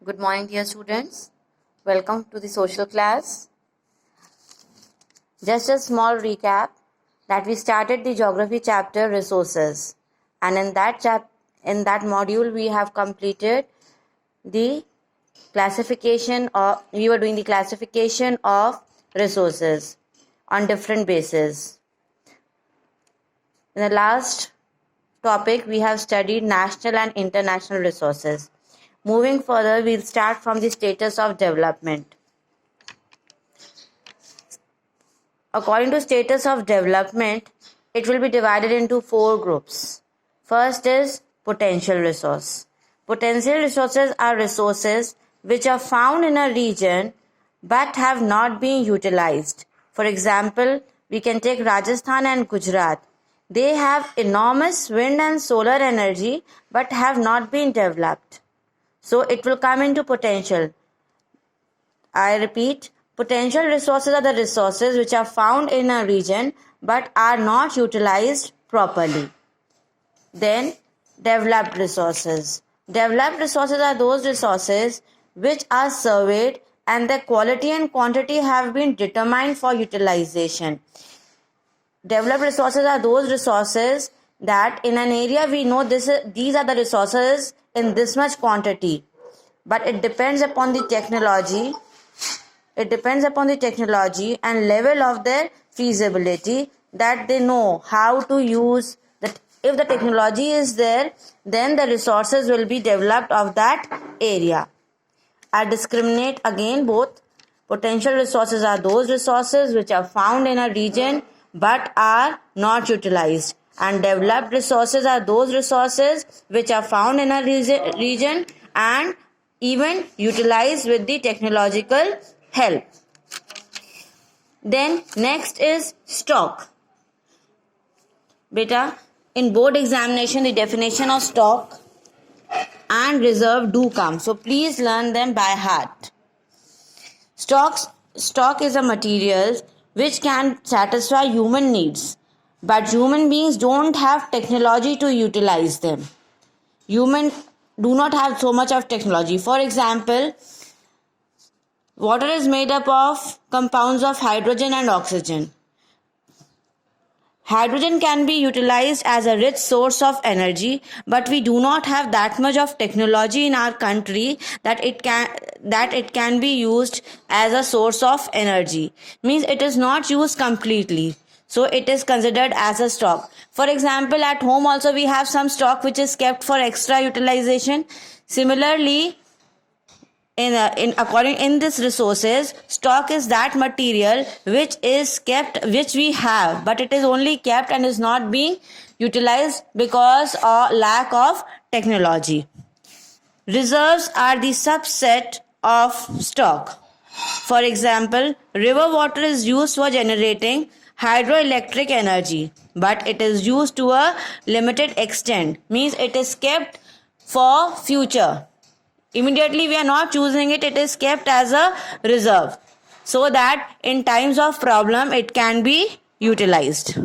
Good morning, dear students. Welcome to the social class. Just a small recap that we started the geography chapter resources, and in that module we have completed the classification of resources on different bases. In the last topic we have studied national and international resources. Moving further, we'll start from the status of development. According to status of development, it will be divided into 4 groups. First is potential resource. Potential resources are resources which are found in a region but have not been utilized. For example, we can take Rajasthan and Gujarat. They have enormous wind and solar energy but have not been developed. So it will come into potential. I repeat, potential resources are the resources which are found in a region but are not utilized properly. Then, developed resources. Developed resources are those resources which are surveyed and their quality and quantity have been determined for utilization. Developed resources are those resources that in an area we know these are the resources in this much quantity, but it depends upon the technology. It depends upon the technology and level of their feasibility that they know how to use that. If the technology is there, then the resources will be developed of that area. I discriminate again both. Potential resources are those resources which are found in a region but are not utilized, and developed resources are those resources which are found in a region and even utilized with the technological help. Then next is stock. Beta, in board examination the definition of stock and reserve do come, so please learn them by heart. Stock is a material which can satisfy human needs, but human beings don't have technology to utilize them. Humans do not have so much of technology. For example, water is made up of compounds of hydrogen and oxygen. Hydrogen can be utilized as a rich source of energy, but we do not have that much of technology in our country that it can be used as a source of energy. Means it is not used completely. So it is considered as a stock. For example, at home also we have some stock which is kept for extra utilization. Similarly, in this resources, stock is that material which we have, but it is only kept and is not being utilized because of lack of technology. Reserves are the subset of stock. For example, river water is used for generating hydroelectric energy, but it is used to a limited extent. Means it is kept for future. Immediately we are not using it, it is kept as a reserve so that in times of problem it can be utilized.